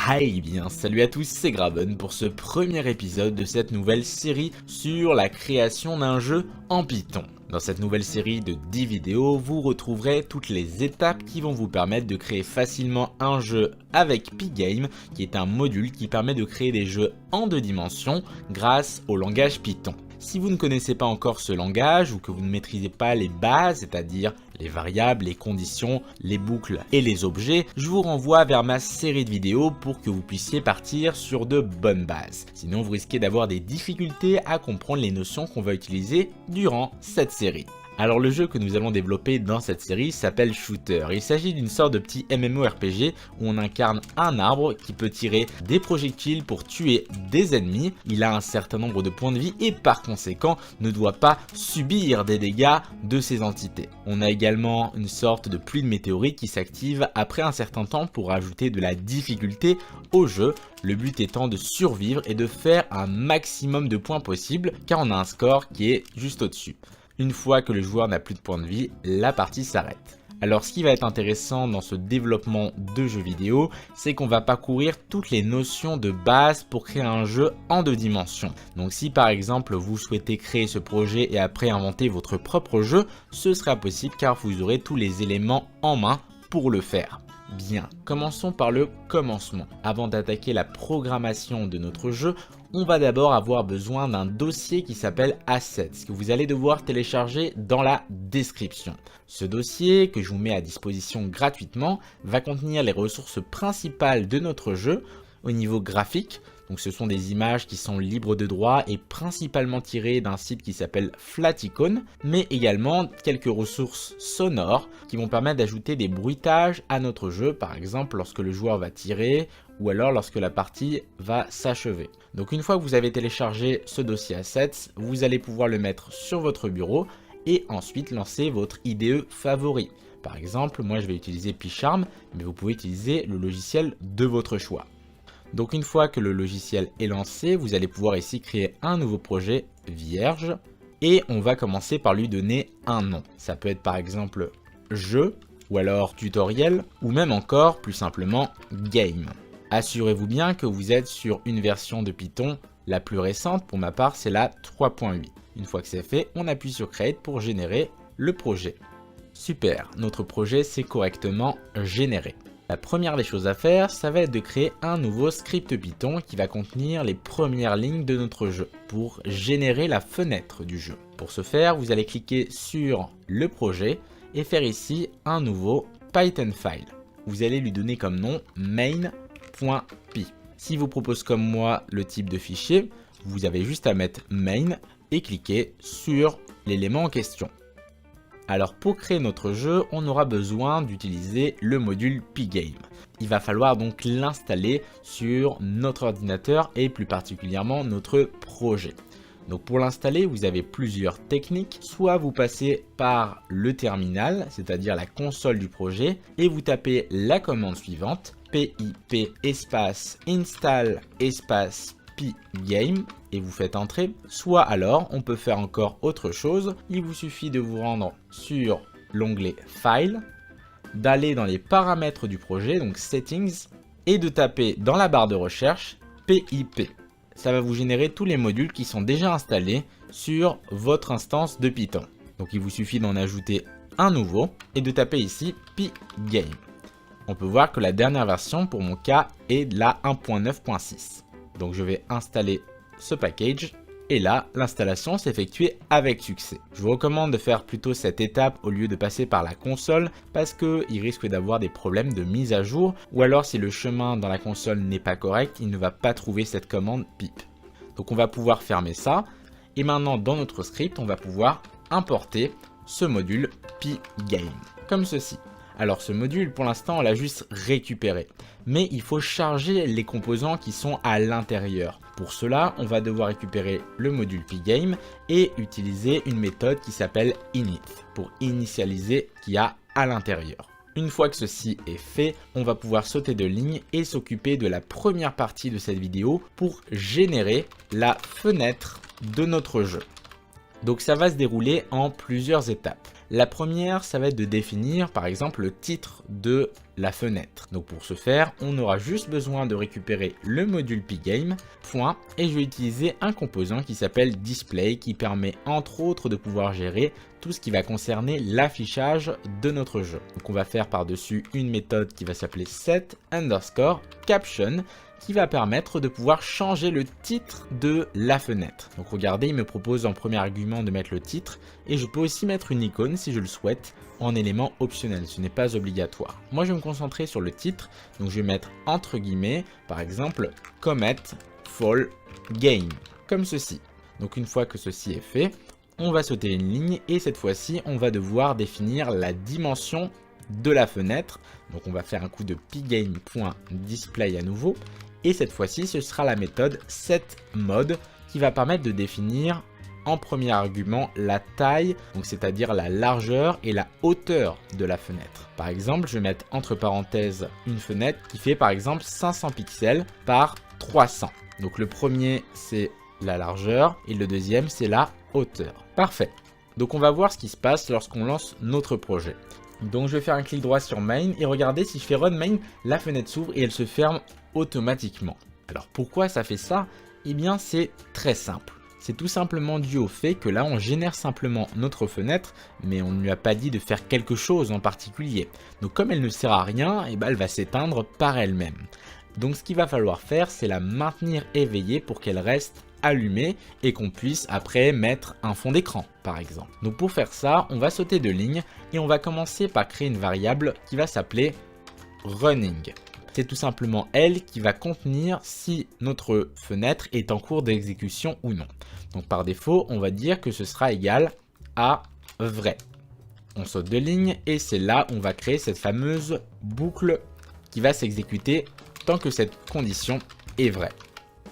Hi, bien salut à tous, c'est Graben pour ce premier épisode de cette nouvelle série sur la création d'un jeu en Python. Dans cette nouvelle série de 10 vidéos, vous retrouverez toutes les étapes qui vont vous permettre de créer facilement un jeu avec Pygame, qui est un module qui permet de créer des jeux en 2 dimensions grâce au langage Python. Si vous ne connaissez pas encore ce langage ou que vous ne maîtrisez pas les bases, c'est-à-dire les variables, les conditions, les boucles et les objets, je vous renvoie vers ma série de vidéos pour que vous puissiez partir sur de bonnes bases. Sinon, vous risquez d'avoir des difficultés à comprendre les notions qu'on va utiliser durant cette série. Alors le jeu que nous allons développer dans cette série s'appelle Shooter. Il s'agit d'une sorte de petit MMORPG où on incarne un arbre qui peut tirer des projectiles pour tuer des ennemis. Il a un certain nombre de points de vie et par conséquent ne doit pas subir des dégâts de ces entités. On a également une sorte de pluie de météorites qui s'active après un certain temps pour ajouter de la difficulté au jeu. Le but étant de survivre et de faire un maximum de points possible car on a un score qui est juste au-dessus. Une fois que le joueur n'a plus de points de vie, la partie s'arrête. Alors ce qui va être intéressant dans ce développement de jeux vidéo, c'est qu'on va parcourir toutes les notions de base pour créer un jeu en 2 dimensions. Donc si par exemple vous souhaitez créer ce projet et après inventer votre propre jeu, ce sera possible car vous aurez tous les éléments en main pour le faire. Bien, commençons par le commencement. Avant d'attaquer la programmation de notre jeu, on va d'abord avoir besoin d'un dossier qui s'appelle Assets, que vous allez devoir télécharger dans la description. Ce dossier, que je vous mets à disposition gratuitement, va contenir les ressources principales de notre jeu au niveau graphique. Donc ce sont des images qui sont libres de droit et principalement tirées d'un site qui s'appelle Flaticon, mais également quelques ressources sonores qui vont permettre d'ajouter des bruitages à notre jeu, par exemple lorsque le joueur va tirer ou alors lorsque la partie va s'achever. Donc une fois que vous avez téléchargé ce dossier Assets, vous allez pouvoir le mettre sur votre bureau et ensuite lancer votre IDE favori. Par exemple, moi je vais utiliser PyCharm, mais vous pouvez utiliser le logiciel de votre choix. Donc une fois que le logiciel est lancé, vous allez pouvoir ici créer un nouveau projet vierge et on va commencer par lui donner un nom. Ça peut être par exemple jeu ou alors tutoriel ou même encore plus simplement game. Assurez-vous bien que vous êtes sur une version de Python la plus récente, pour ma part c'est la 3.8. Une fois que c'est fait, on appuie sur Create pour générer le projet. Super, notre projet s'est correctement généré. La première des choses à faire, ça va être de créer un nouveau script Python qui va contenir les premières lignes de notre jeu pour générer la fenêtre du jeu. Pour ce faire, vous allez cliquer sur le projet et faire ici un nouveau Python file. Vous allez lui donner comme nom main.py. S'il vous propose comme moi le type de fichier, vous avez juste à mettre main et cliquer sur l'élément en question. Alors pour créer notre jeu, on aura besoin d'utiliser le module Pygame. Il va falloir donc l'installer sur notre ordinateur et plus particulièrement notre projet. Donc pour l'installer, vous avez plusieurs techniques. Soit vous passez par le terminal, c'est-à-dire la console du projet, et vous tapez la commande suivante, pip espace install espace Pygame et vous faites entrer. Soit alors on peut faire encore autre chose, il vous suffit de vous rendre sur l'onglet File, d'aller dans les paramètres du projet, donc Settings, et de taper dans la barre de recherche pip. Ça va vous générer tous les modules qui sont déjà installés sur votre instance de Python. Donc il vous suffit d'en ajouter un nouveau et de taper ici Pygame. On peut voir que la dernière version pour mon cas est la 1.9.6. Donc je vais installer ce package et là l'installation s'est effectuée avec succès. Je vous recommande de faire plutôt cette étape au lieu de passer par la console parce qu'il risque d'avoir des problèmes de mise à jour ou alors si le chemin dans la console n'est pas correct, il ne va pas trouver cette commande pip. Donc on va pouvoir fermer ça et maintenant dans notre script on va pouvoir importer ce module Pygame comme ceci. Alors ce module pour l'instant on l'a juste récupéré, mais il faut charger les composants qui sont à l'intérieur. Pour cela on va devoir récupérer le module Pygame et utiliser une méthode qui s'appelle init pour initialiser ce qu'il y a à l'intérieur. Une fois que ceci est fait, on va pouvoir sauter de ligne et s'occuper de la première partie de cette vidéo pour générer la fenêtre de notre jeu. Donc ça va se dérouler en plusieurs étapes. La première, ça va être de définir par exemple le titre de la fenêtre. Donc pour ce faire, on aura juste besoin de récupérer le module Pgame, point, et je vais utiliser un composant qui s'appelle display qui permet entre autres de pouvoir gérer tout ce qui va concerner l'affichage de notre jeu. Donc on va faire par-dessus une méthode qui va s'appeler set_caption qui va permettre de pouvoir changer le titre de la fenêtre. Donc regardez, il me propose en premier argument de mettre le titre et je peux aussi mettre une icône si je le souhaite en élément optionnel, ce n'est pas obligatoire. Moi je vais me concentrer sur le titre, donc je vais mettre entre guillemets par exemple Comet Fall Game, comme ceci. Donc une fois que ceci est fait, on va sauter une ligne et cette fois-ci on va devoir définir la dimension de la fenêtre. Donc on va faire un coup de pgame.display à nouveau et cette fois-ci ce sera la méthode setMode qui va permettre de définir en premier argument la taille, donc c'est-à-dire la largeur et la hauteur de la fenêtre. Par exemple, je vais mettre entre parenthèses une fenêtre qui fait par exemple 500 pixels par 300. Donc le premier c'est la largeur et le deuxième c'est la hauteur. Parfait. Donc on va voir ce qui se passe lorsqu'on lance notre projet. Donc je vais faire un clic droit sur main et regardez, si je fais run main, la fenêtre s'ouvre et elle se ferme automatiquement. Alors pourquoi ça fait ça? Eh bien c'est très simple. C'est tout simplement dû au fait que là on génère simplement notre fenêtre, mais on ne lui a pas dit de faire quelque chose en particulier. Donc comme elle ne sert à rien, eh ben, elle va s'éteindre par elle-même. Donc ce qu'il va falloir faire, c'est la maintenir éveillée pour qu'elle reste allumée et qu'on puisse après mettre un fond d'écran par exemple. Donc pour faire ça, on va sauter de ligne et on va commencer par créer une variable qui va s'appeler running. C'est tout simplement elle qui va contenir si notre fenêtre est en cours d'exécution ou non. Donc par défaut, on va dire que ce sera égal à vrai. On saute de ligne et c'est là où on va créer cette fameuse boucle qui va s'exécuter tant que cette condition est vraie.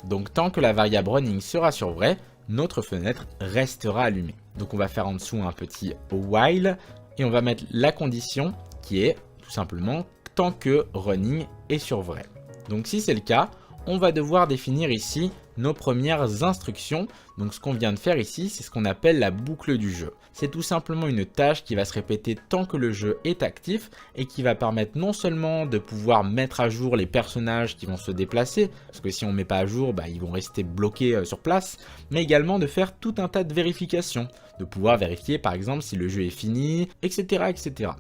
Donc tant que la variable running sera sur vrai, notre fenêtre restera allumée. Donc on va faire en dessous un petit while et on va mettre la condition qui est tout simplement tant que running est sur vrai. Donc si c'est le cas, on va devoir définir ici nos premières instructions. Donc ce qu'on vient de faire ici, c'est ce qu'on appelle la boucle du jeu. C'est tout simplement une tâche qui va se répéter tant que le jeu est actif et qui va permettre non seulement de pouvoir mettre à jour les personnages qui vont se déplacer, parce que si on ne met pas à jour, ils vont rester bloqués sur place, mais également de faire tout un tas de vérifications, de pouvoir vérifier par exemple si le jeu est fini, etc. etc.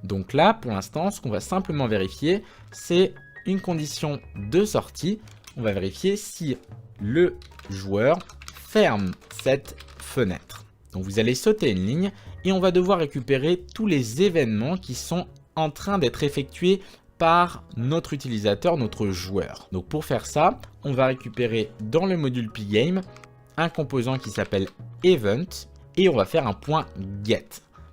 Donc là, pour l'instant, ce qu'on va simplement vérifier, c'est une condition de sortie. On va vérifier si le joueur ferme cette fenêtre. Donc vous allez sauter une ligne et on va devoir récupérer tous les événements qui sont en train d'être effectués par notre utilisateur, notre joueur. Donc pour faire ça, on va récupérer dans le module Pgame un composant qui s'appelle event et on va faire un point get.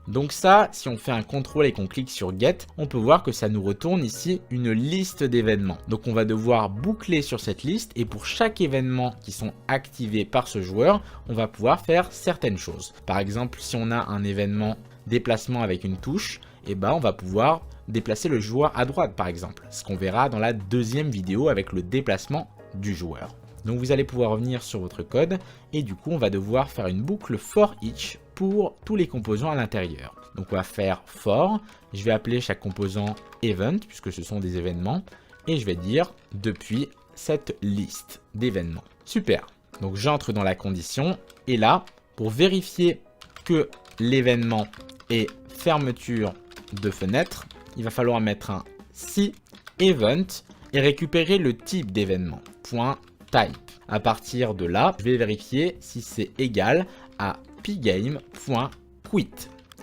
Donc ça, si on fait un contrôle et qu'on clique sur Get, on peut voir que ça nous retourne ici une liste d'événements. Donc on va devoir boucler sur cette liste et pour chaque événement qui sont activés par ce joueur, on va pouvoir faire certaines choses. Par exemple, si on a un événement déplacement avec une touche, on va pouvoir déplacer le joueur à droite par exemple. Ce qu'on verra dans la deuxième vidéo avec le déplacement du joueur. Donc vous allez pouvoir revenir sur votre code et du coup on va devoir faire une boucle for each pour tous les composants à l'intérieur. Donc on va faire for, je vais appeler chaque composant event puisque ce sont des événements et je vais dire depuis cette liste d'événements. Super, donc j'entre dans la condition et là pour vérifier que l'événement est fermeture de fenêtre, il va falloir mettre un si event et récupérer le type d'événement, .type. À partir de là, je vais vérifier si c'est égal à pgame.quit,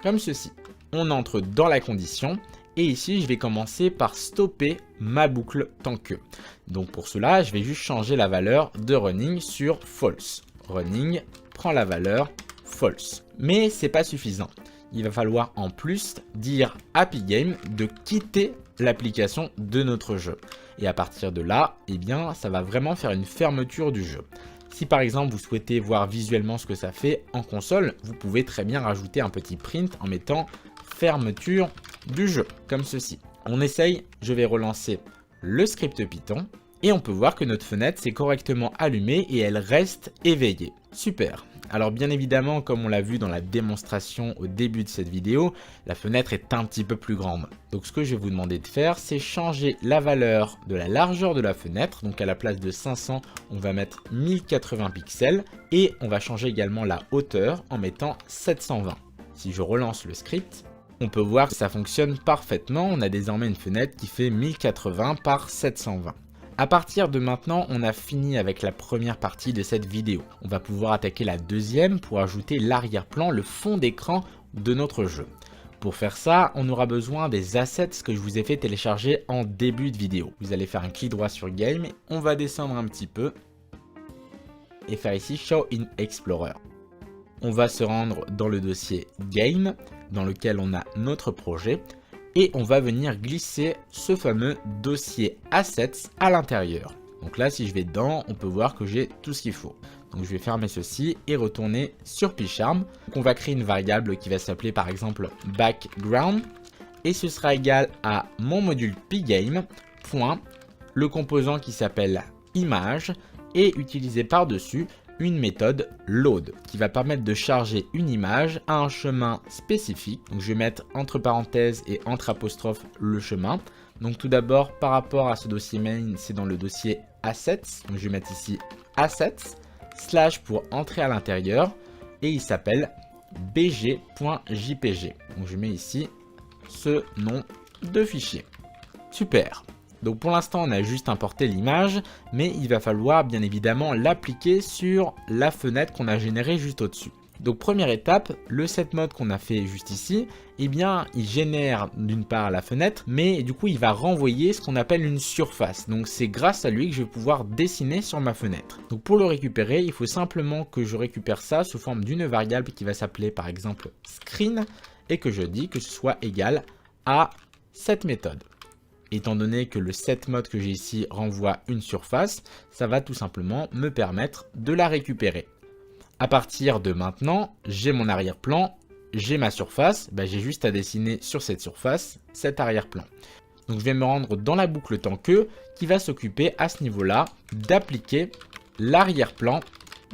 comme ceci. On entre dans la condition et ici, je vais commencer par stopper ma boucle tant que. Donc pour cela, je vais juste changer la valeur de running sur false. Running prend la valeur false. Mais c'est pas suffisant. Il va falloir en plus dire à Pgame de quitter l'application de notre jeu. Et à partir de là, ça va vraiment faire une fermeture du jeu. Si par exemple vous souhaitez voir visuellement ce que ça fait en console, vous pouvez très bien rajouter un petit print en mettant fermeture du jeu, comme ceci. On essaye, je vais relancer le script Python et on peut voir que notre fenêtre s'est correctement allumée et elle reste éveillée. Super. Alors bien évidemment, comme on l'a vu dans la démonstration au début de cette vidéo, la fenêtre est un petit peu plus grande. Donc ce que je vais vous demander de faire, c'est changer la valeur de la largeur de la fenêtre. Donc à la place de 500, on va mettre 1080 pixels et on va changer également la hauteur en mettant 720. Si je relance le script, on peut voir que ça fonctionne parfaitement. On a désormais une fenêtre qui fait 1080 par 720. À partir de maintenant, on a fini avec la première partie de cette vidéo. On va pouvoir attaquer la deuxième pour ajouter l'arrière-plan, le fond d'écran de notre jeu. Pour faire ça, on aura besoin des assets que je vous ai fait télécharger en début de vidéo. Vous allez faire un clic droit sur Game, on va descendre un petit peu et faire ici Show in Explorer. On va se rendre dans le dossier Game, dans lequel on a notre projet. Et on va venir glisser ce fameux dossier Assets à l'intérieur. Donc là, si je vais dedans, on peut voir que j'ai tout ce qu'il faut. Donc je vais fermer ceci et retourner sur PyCharm. Donc on va créer une variable qui va s'appeler par exemple background. Et ce sera égal à mon module pygame, point, le composant qui s'appelle image, et utiliser par-dessus une méthode load qui va permettre de charger une image à un chemin spécifique. Donc je vais mettre entre parenthèses et entre apostrophes le chemin. Donc tout d'abord par rapport à ce dossier main, c'est dans le dossier assets. Donc je vais mettre ici assets slash pour entrer à l'intérieur et il s'appelle bg.jpg. Donc je mets ici ce nom de fichier. Super. Donc pour l'instant, on a juste importé l'image, mais il va falloir bien évidemment l'appliquer sur la fenêtre qu'on a générée juste au-dessus. Donc première étape, le setMode qu'on a fait juste ici, eh bien il génère d'une part la fenêtre, mais du coup il va renvoyer ce qu'on appelle une surface. Donc c'est grâce à lui que je vais pouvoir dessiner sur ma fenêtre. Donc pour le récupérer, il faut simplement que je récupère ça sous forme d'une variable qui va s'appeler par exemple screen et que je dis que ce soit égal à cette méthode. Étant donné que le setMode que j'ai ici renvoie une surface, ça va tout simplement me permettre de la récupérer. À partir de maintenant, j'ai mon arrière-plan, j'ai ma surface, j'ai juste à dessiner sur cette surface cet arrière-plan. Donc je vais me rendre dans la boucle tant que qui va s'occuper à ce niveau-là d'appliquer l'arrière-plan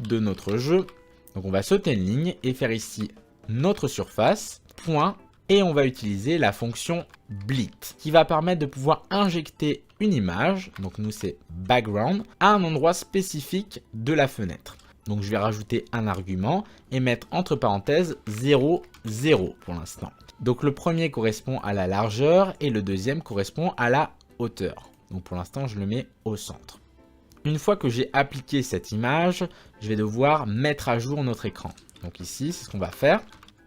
de notre jeu. Donc on va sauter une ligne et faire ici notre surface, point. Et on va utiliser la fonction Blit qui va permettre de pouvoir injecter une image, donc nous c'est background, à un endroit spécifique de la fenêtre. Donc je vais rajouter un argument et mettre entre parenthèses 0, 0 pour l'instant. Donc le premier correspond à la largeur et le deuxième correspond à la hauteur. Donc pour l'instant je le mets au centre. Une fois que j'ai appliqué cette image, je vais devoir mettre à jour notre écran. Donc ici c'est ce qu'on va faire.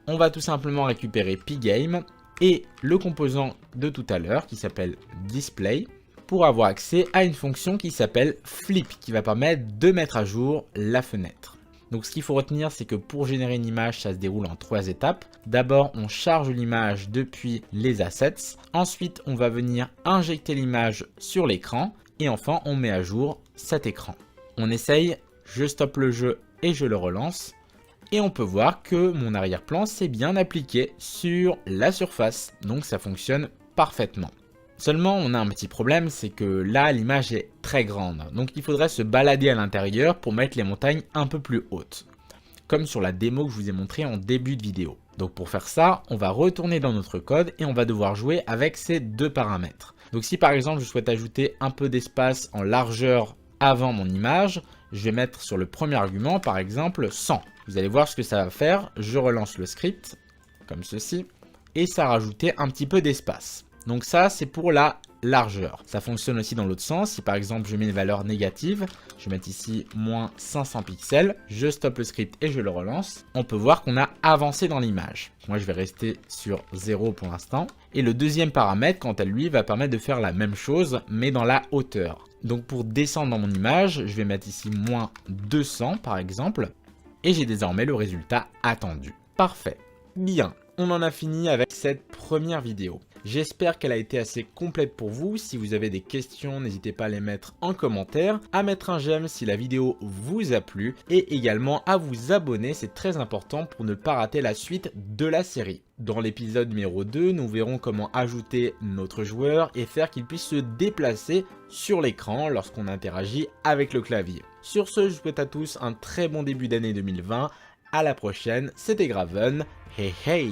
On va tout simplement récupérer pygame et le composant de tout à l'heure qui s'appelle display pour avoir accès à une fonction qui s'appelle flip qui va permettre de mettre à jour la fenêtre. Donc ce qu'il faut retenir, c'est que pour générer une image, ça se déroule en 3 étapes. D'abord, on charge l'image depuis les assets. Ensuite, on va venir injecter l'image sur l'écran et enfin, on met à jour cet écran. On essaye, je stoppe le jeu et je le relance. Et on peut voir que mon arrière-plan s'est bien appliqué sur la surface. Donc ça fonctionne parfaitement. Seulement, on a un petit problème, c'est que là, l'image est très grande. Donc il faudrait se balader à l'intérieur pour mettre les montagnes un peu plus hautes. Comme sur la démo que je vous ai montré en début de vidéo. Donc pour faire ça, on va retourner dans notre code et on va devoir jouer avec ces deux paramètres. Donc si par exemple, je souhaite ajouter un peu d'espace en largeur avant mon image, je vais mettre sur le premier argument, par exemple, 100. Vous allez voir ce que ça va faire. Je relance le script, comme ceci, et ça a rajouté un petit peu d'espace. Donc ça, c'est pour la largeur. Ça fonctionne aussi dans l'autre sens. Si par exemple, je mets une valeur négative, je vais mettre ici moins 500 pixels, je stoppe le script et je le relance. On peut voir qu'on a avancé dans l'image. Moi, je vais rester sur 0 pour l'instant. Et le deuxième paramètre, quant à lui, va permettre de faire la même chose, mais dans la hauteur. Donc pour descendre dans mon image, je vais mettre ici moins 200 par exemple. Et j'ai désormais le résultat attendu. Parfait. Bien, on en a fini avec cette première vidéo. J'espère qu'elle a été assez complète pour vous. Si vous avez des questions, n'hésitez pas à les mettre en commentaire, à mettre un j'aime si la vidéo vous a plu et également à vous abonner, c'est très important pour ne pas rater la suite de la série. Dans l'épisode numéro 2, nous verrons comment ajouter notre joueur et faire qu'il puisse se déplacer sur l'écran lorsqu'on interagit avec le clavier. Sur ce, je vous souhaite à tous un très bon début d'année 2020. à la prochaine, c'était Graven, hey hey.